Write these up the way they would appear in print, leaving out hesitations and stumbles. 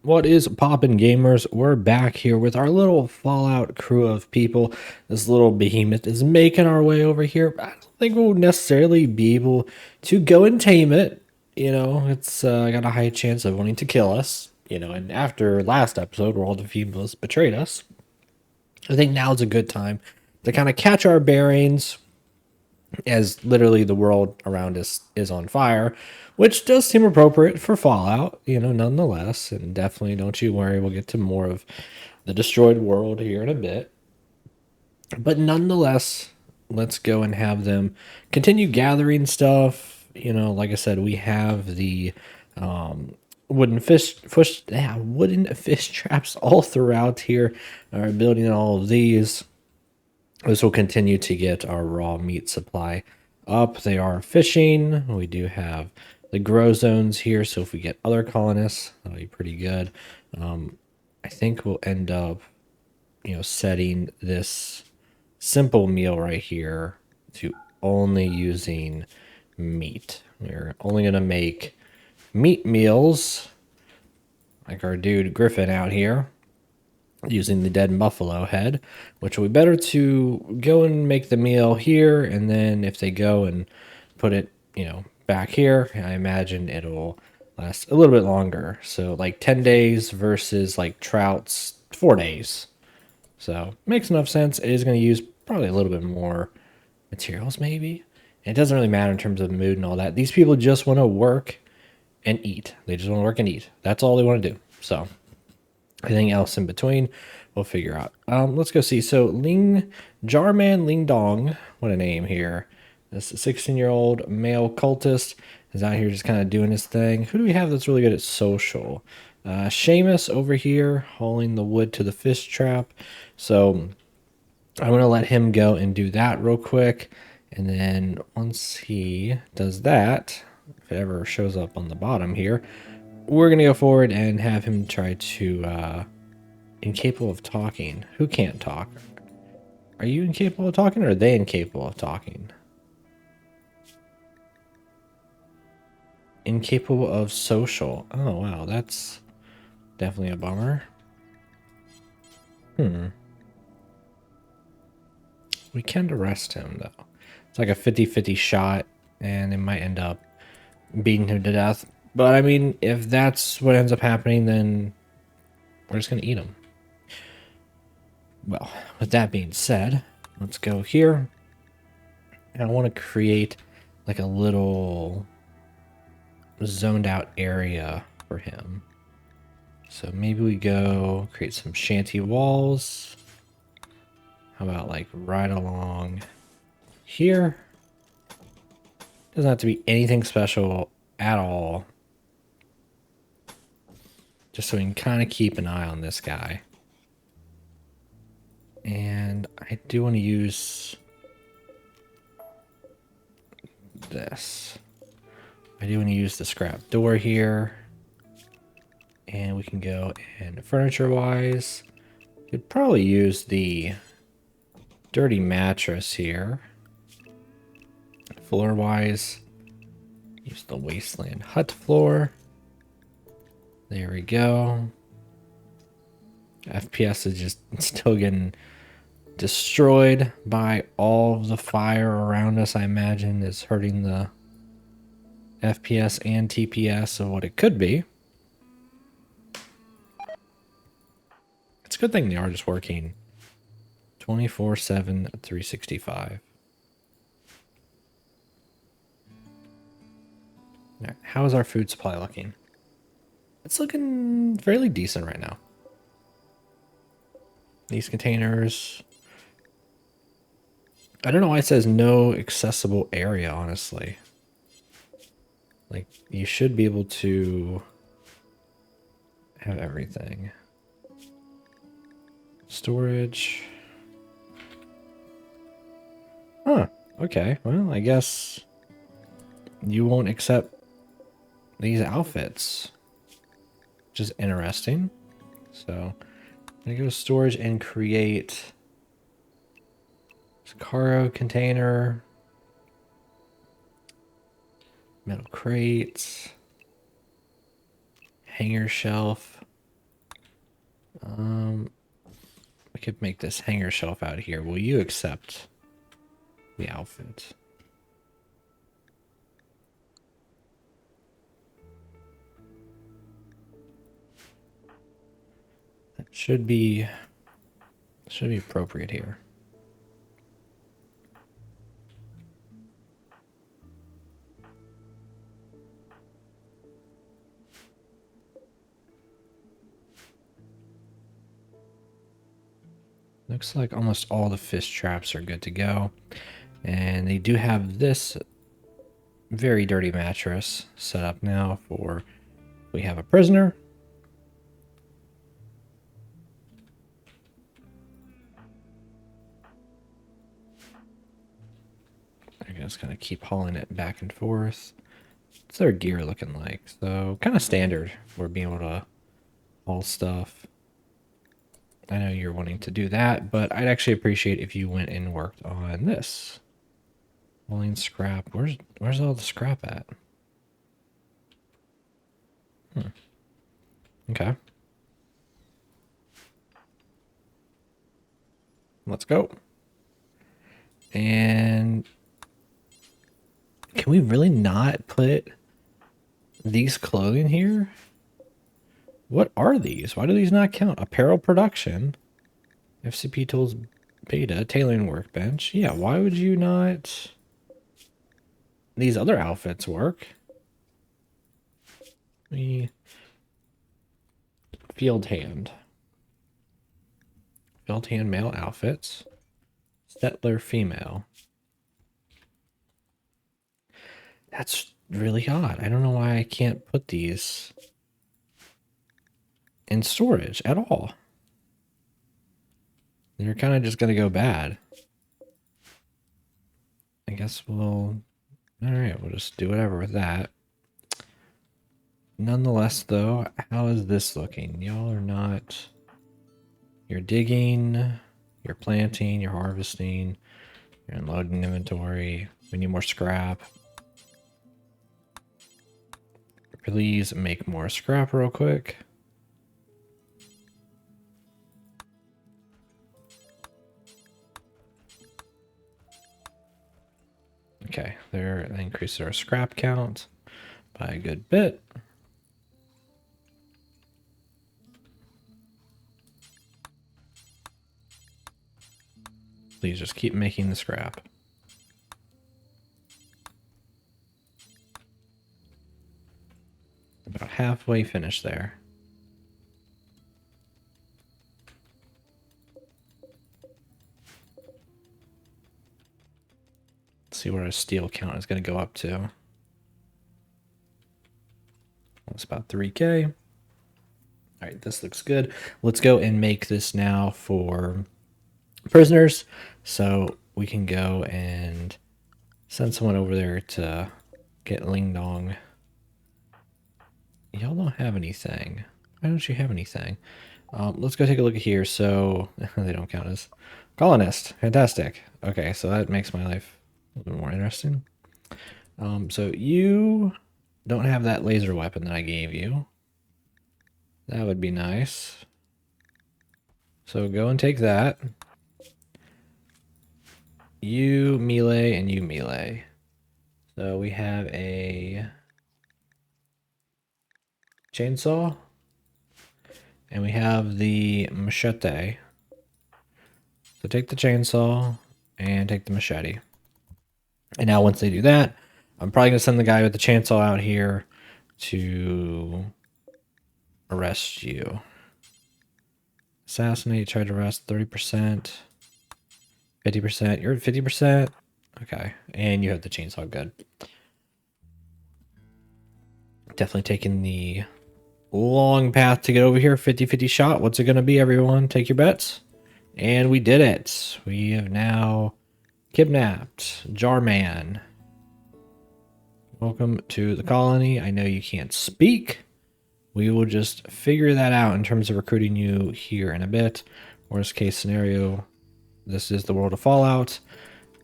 What is poppin' gamers? We're back here with our little Fallout crew of people. This little behemoth is making our way over here. I don't think we'll necessarily be able to go and tame it. You know, it's got a high chance of wanting to kill us. You know, and after last episode where all the females betrayed us, I think now's a good time to kind of catch our bearings, as literally the world around us is on fire, which does seem appropriate for Fallout, you know, nonetheless. And definitely don't you worry, we'll get to more of the destroyed world here in a bit. But nonetheless, let's go and have them continue gathering stuff. You know, like I said, we have the wooden fish traps all throughout here. Are building all of these. This will continue to get our raw meat supply up. They are fishing. We do have the grow zones here, so if we get other colonists, that'll be pretty good. I think we'll end up, you know, setting this simple meal right here to only using meat. We're only going to make meat meals, like our dude Griffin out here, using the dead buffalo head, which will be better to go and make the meal here, and then if they go and put it, you know, back here, I imagine it'll last a little bit longer. So like 10 days versus like trout's 4 days. So makes enough sense. It is going to use probably a little bit more materials maybe. And it doesn't really matter in terms of mood and all that. These people just want to work and eat. They just want to work and eat. That's all they want to do. So anything else in between, we'll figure out. Let's go see. So Jarman Ling Dong, what a name here. This 16-year-old male cultist is out here just kind of doing his thing. Who do we have that's really good at social? Seamus over here hauling the wood to the fish trap. So I'm going to let him go and do that real quick. And then once he does that, if it ever shows up on the bottom here, we're going to go forward and have him try to, incapable of talking. Who can't talk? Are you incapable of talking or are they incapable of talking? Incapable of social. Oh, wow. That's definitely a bummer. We can arrest him, though. It's like a 50-50 shot, and it might end up beating him to death. But, I mean, if that's what ends up happening, then we're just going to eat him. Well, with that being said, let's go here. And I want to create like a little zoned out area for him. So maybe we go create some shanty walls. How about like right along here? Doesn't have to be anything special at all. Just so we can kind of keep an eye on this guy. And I do want to use this. I do want to use the scrap door here. And we can go and furniture-wise, could probably use the dirty mattress here. Floor-wise, use the wasteland hut floor. There we go. FPS is just still getting destroyed by all of the fire around us. I imagine is hurting the FPS and TPS of what it could be. It's a good thing they are just working 24/7, 365. All right, how is our food supply looking? It's looking fairly decent right now. These containers, I don't know why it says no accessible area, honestly. Like, you should be able to have everything. Storage. Huh, okay. Well, I guess you won't accept these outfits, which is interesting. So, I'm gonna go to storage and create this cargo container. Metal crates. Hanger shelf. We could make this hanger shelf out here. Will you accept the outfit? That should be appropriate here. Looks like almost all the fish traps are good to go. And they do have this very dirty mattress set up now for we have a prisoner. I'm just gonna keep hauling it back and forth. What's their gear looking like? So kind of standard for being able to haul stuff. I know you're wanting to do that, but I'd actually appreciate if you went and worked on this. Hauling scrap. Where's all the scrap at? Okay. Let's go. And can we really not put these clothing here? What are these? Why do these not count? Apparel production. FCP tools beta. Tailoring workbench. Yeah, why would you not... These other outfits work. Field hand. Field hand male outfits. Settler female. That's really odd. I don't know why I can't put these in storage at all. They're kind of just going to go bad. I guess we'll... Alright, we'll just do whatever with that. Nonetheless, though, how is this looking? Y'all are not... You're digging, you're planting, you're harvesting, you're unloading inventory. We need more scrap. Please make more scrap real quick. Okay, there increases our scrap count by a good bit. Please just keep making the scrap. About halfway finished there. Let's see where our steel count is going to go up to. It's about 3K. All right, this looks good. Let's go and make this now for prisoners. So we can go and send someone over there to get Ling Dong. Y'all don't have anything. Why don't you have anything? Let's go take a look at here. So they don't count as colonist. Fantastic. Okay, so that makes my life a little bit more interesting. So you don't have that laser weapon that I gave you. That would be nice. So go and take that. You melee and you melee. So we have a chainsaw. And we have the machete. So take the chainsaw and take the machete. And now once they do that, I'm probably going to send the guy with the chainsaw out here to arrest you. Assassinate, try to arrest 30%. 50%. You're at 50%. Okay. And you have the chainsaw. Good. Definitely taking the long path to get over here. 50-50 shot. What's it going to be, everyone? Take your bets. And we did it. We have now kidnapped Jarman. Welcome to the colony. I know you can't speak. We will just figure that out in terms of recruiting you here in a bit. Worst case scenario, this is the world of Fallout,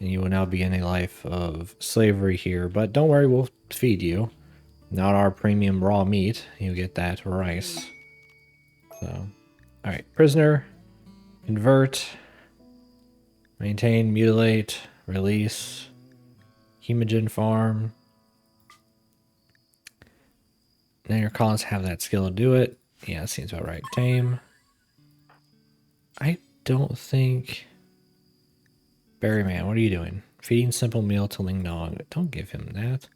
and you will now be in a life of slavery here. But don't worry, we'll feed you. Not our premium raw meat. You get that rice. So All right, prisoner, convert, maintain, mutilate, release, hemogen farm. Now your colonists have that skill to do it. Yeah, seems about right. Tame. I don't think... Berryman, what are you doing? Feeding simple meal to Ling Nong. Don't give him that.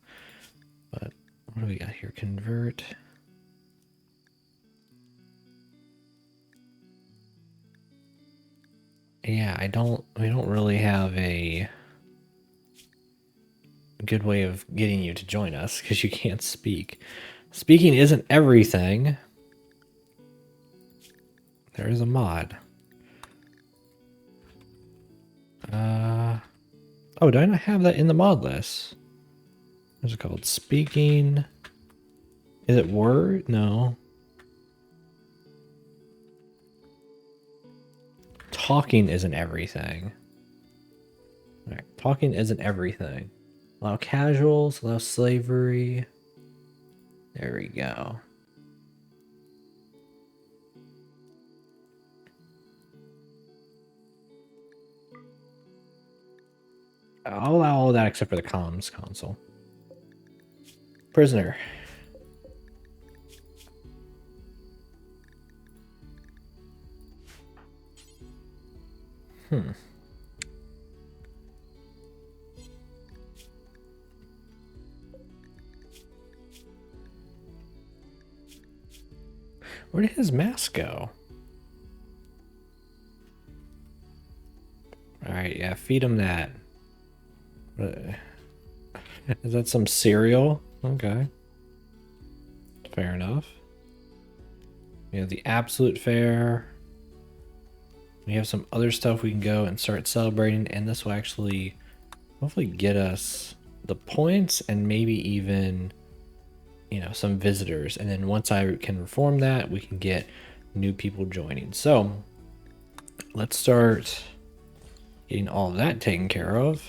But what do we got here? Convert. Yeah, we don't really have a good way of getting you to join us because you can't speak. Speaking isn't everything. There is a mod. Oh, do I not have that in the mod list? What's it called? Speaking. Is it word? No. Talking isn't everything. Alright, talking isn't everything. Allow casuals, allow slavery. There we go. I'll allow all that except for the comms console. Prisoner. Where did his mask go? Alright, yeah, feed him that. Is that some cereal? Okay. Fair enough. We have the absolute fair. We have some other stuff we can go and start celebrating, and this will actually hopefully get us the points and maybe even, you know, some visitors. And then once I can reform that, we can get new people joining. So let's start getting all of that taken care of.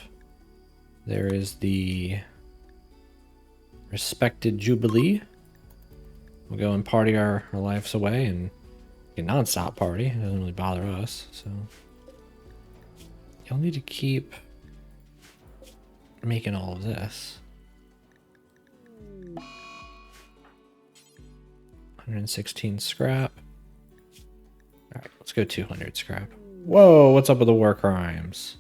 There is the respected Jubilee. We'll go and party our lives away and get non-stop party. It doesn't really bother us, so y'all need to keep making all of this. 116 scrap. Alright, let's go 200 scrap. Whoa, what's up with the war crimes?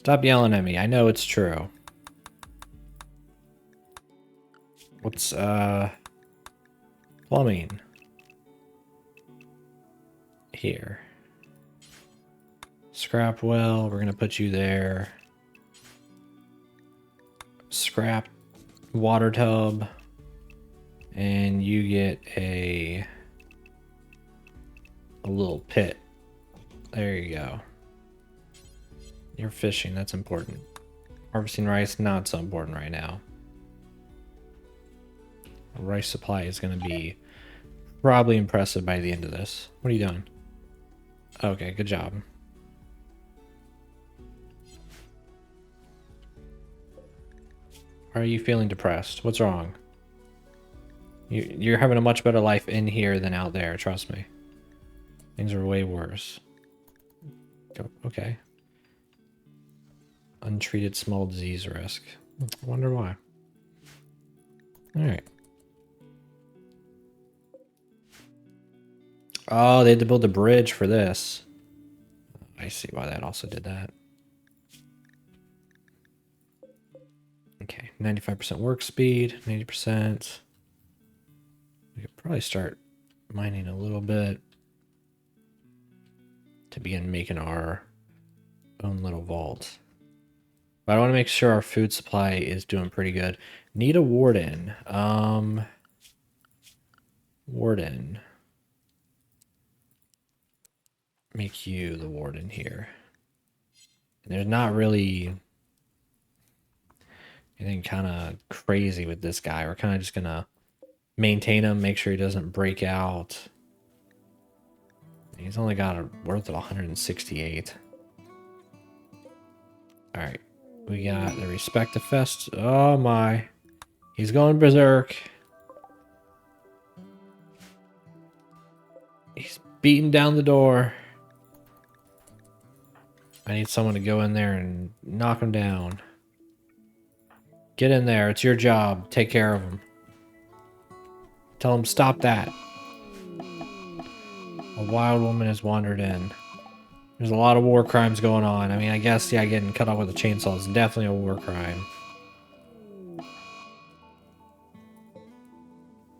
Stop yelling at me. I know it's true. What's, plumbing? Here. Scrap well, we're gonna put you there. Scrap water tub. And you get a little pit. There you go. You're fishing, that's important. Harvesting rice, not so important right now. Our rice supply is going to be probably impressive by the end of this. What are you doing? Okay, good job. Are you feeling depressed? What's wrong? You're having a much better life in here than out there, trust me. Things are way worse. Okay. Untreated small disease risk. I wonder why. Alright. Oh, they had to build a bridge for this. I see why that also did that. Okay, 95% work speed, 90%. We could probably start mining a little bit to begin making our own little vault. But I want to make sure our food supply is doing pretty good. Need a warden. Warden. Make you the warden here. And there's not really anything kind of crazy with this guy. We're kind of just gonna maintain him, make sure he doesn't break out. He's only got a worth of 168. All right, we got the respect to fest. Oh my, he's going berserk. He's beating down the door. I need someone to go in there and knock him down. Get in there. It's your job. Take care of him. Tell him stop that. A wild woman has wandered in. There's a lot of war crimes going on. I mean, I guess, yeah, getting cut off with a chainsaw is definitely a war crime.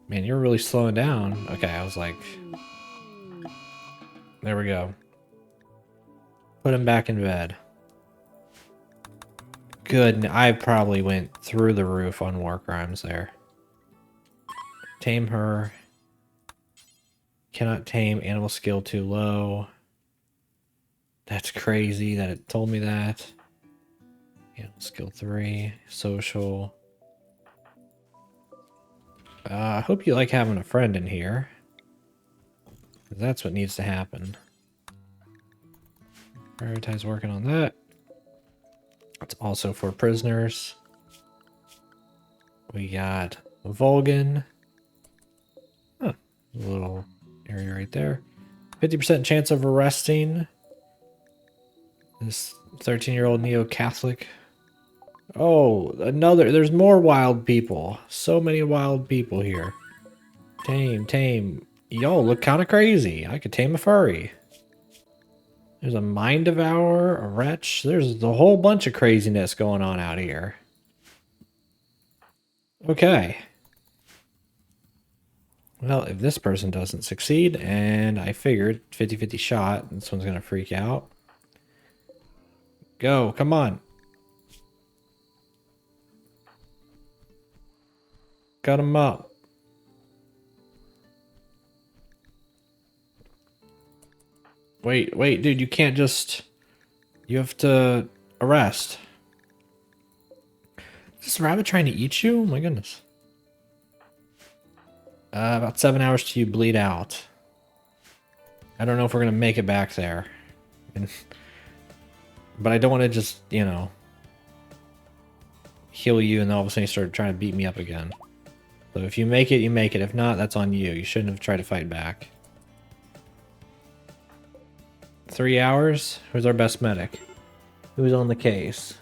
Man, you're really slowing down. Okay, I was like... There we go. Put him back in bed. Good. I probably went through the roof on war crimes there. Tame her. Cannot tame. Animal skill too low. That's crazy that it told me that. Animal skill 3. Social. I hope you like having a friend in here. That's what needs to happen. Prioritize working on that. It's also for prisoners. We got Volgan. Huh. A little area right there. 50% chance of arresting this 13-year-old neo-Catholic. Oh, another. There's more wild people. So many wild people here. Tame. Y'all look kind of crazy. I could tame a furry. There's a mind devourer, a wretch. There's a whole bunch of craziness going on out here. Okay. Well, if this person doesn't succeed, and I figured 50-50 shot, this one's going to freak out. Go, come on. Cut him up. Wait, dude, you can't just... You have to arrest. Is this rabbit trying to eat you? Oh my goodness. About 7 hours till you bleed out. I don't know if we're going to make it back there. But I don't want to just, you know, heal you and then all of a sudden you start trying to beat me up again. So if you make it, you make it. If not, that's on you. You shouldn't have tried to fight back. 3 hours? Who's our best medic? Who's on the case?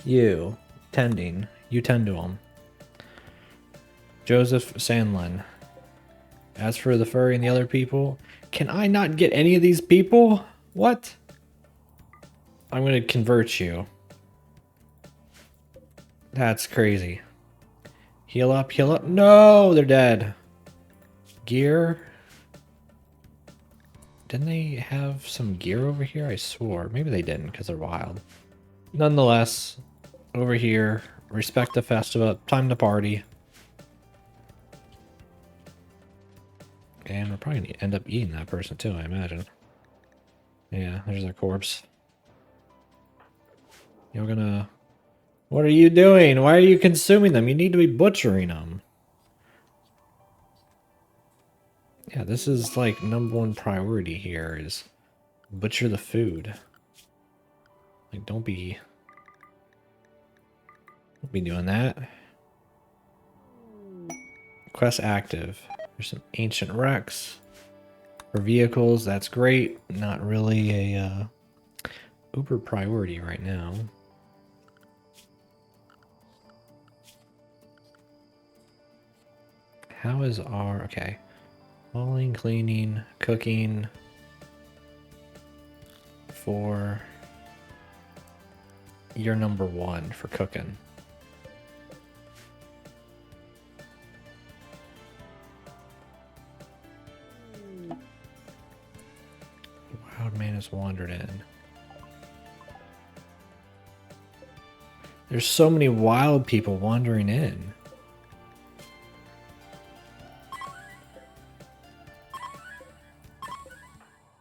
You. Tending. You tend to him. Joseph Sandlin. As for the furry and the other people, can I not get any of these people? What? I'm going to convert you. That's crazy. Heal up, heal up. No, they're dead. Gear. Didn't they have some gear over here? I swore. Maybe they didn't because they're wild. Nonetheless, over here, respect the festival. Time to party. And we're probably going to end up eating that person too, I imagine. Yeah, there's their corpse. You're gonna... What are you doing? Why are you consuming them? You need to be butchering them. Yeah, this is like #1 priority here is butcher the food. Like, don't be doing that. Quest active. There's some ancient wrecks for vehicles. That's great. Not really a uber priority right now. How is our... Okay. Hauling, cleaning, cooking. For... You're #1 for cooking. Wild man has wandered in. There's so many wild people wandering in.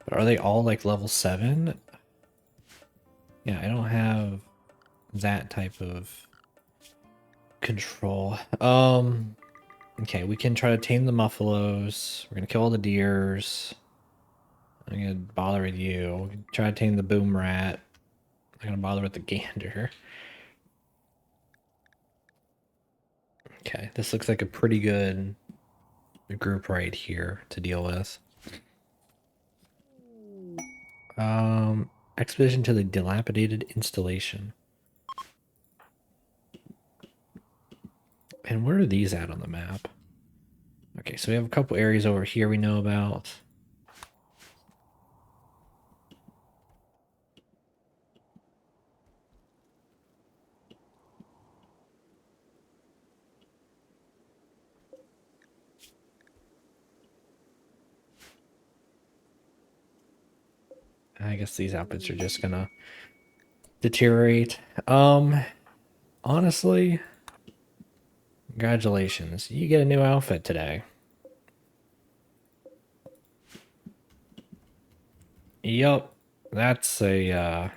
But are they all like level 7? Yeah, I don't have that type of control. Okay, we can try to tame the muffalos. We're gonna kill all the deers. I'm gonna bother with you. Try to tame the boom rat. I'm gonna bother with the gander. Okay, this looks like a pretty good group right here to deal with. Expedition to the dilapidated installation. And where are these at on the map? Okay, so we have a couple areas over here we know about. I guess these outfits are just gonna deteriorate. Honestly, congratulations. You get a new outfit today. Yup. That's a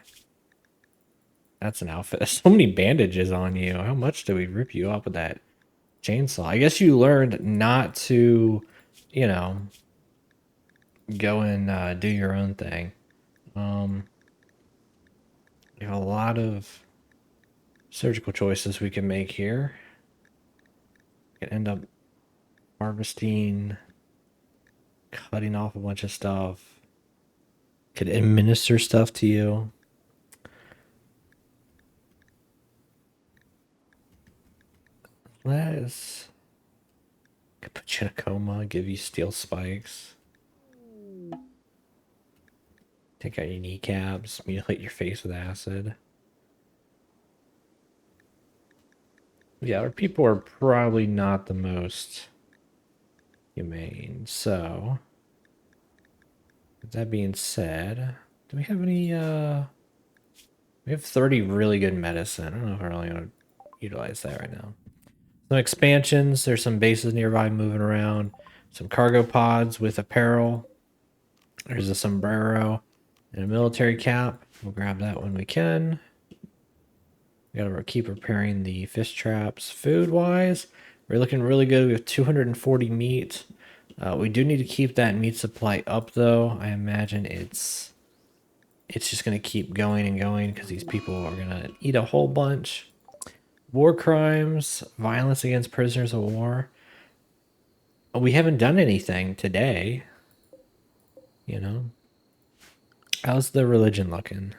that's an outfit. There's so many bandages on you. How much do we rip you up with that chainsaw? I guess you learned not to, you know, go and do your own thing. We have a lot of surgical choices we can make here. We can end up harvesting, cutting off a bunch of stuff. Could administer stuff to you. Let's could put you in a coma, give you steel spikes. Take out your kneecaps, mutilate your face with acid. Yeah, our people are probably not the most humane. So, with that being said, do we have any, we have 30 really good medicine. I don't know if I really want to utilize that right now. Some expansions. There's some bases nearby moving around. Some cargo pods with apparel. There's a sombrero and a military cap. We'll grab that when we can. We gotta keep preparing the fish traps. Food-wise, we're looking really good. We have 240 meat. We do need to keep that meat supply up, though. I imagine it's just gonna keep going and going because these people are gonna eat a whole bunch. War crimes, violence against prisoners of war. We haven't done anything today. You know, how's the religion looking?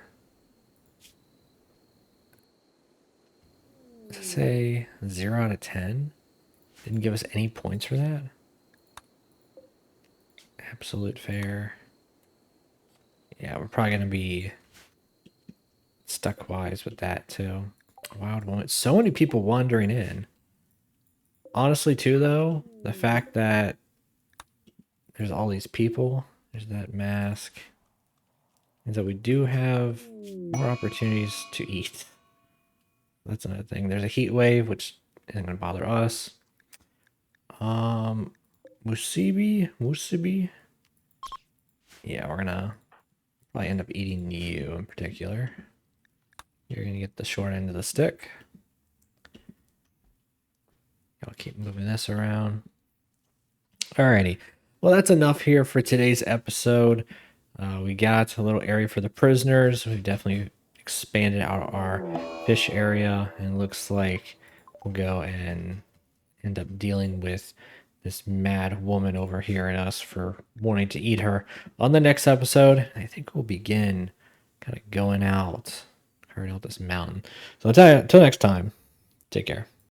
Say 0 out of 10. Didn't give us any points for that. Absolute fair. Yeah, we're probably gonna be stuck wise with that too. Wild moment. So many people wandering in. Honestly, too, though, the fact that there's all these people, there's that mask, and so we do have more opportunities to eat. That's another thing. There's a heat wave, which isn't gonna bother us. Musubi. Yeah, we're gonna probably end up eating you in particular. You're gonna get the short end of the stick. I'll keep moving this around. Alrighty. Well, that's enough here for today's episode. We got a little area for the prisoners. We've definitely expanded out our fish area, and looks like we'll go and end up dealing with this mad woman over here and us for wanting to eat her on the next episode. I think we'll begin kind of going out, carrying out this mountain. So until next time, take care.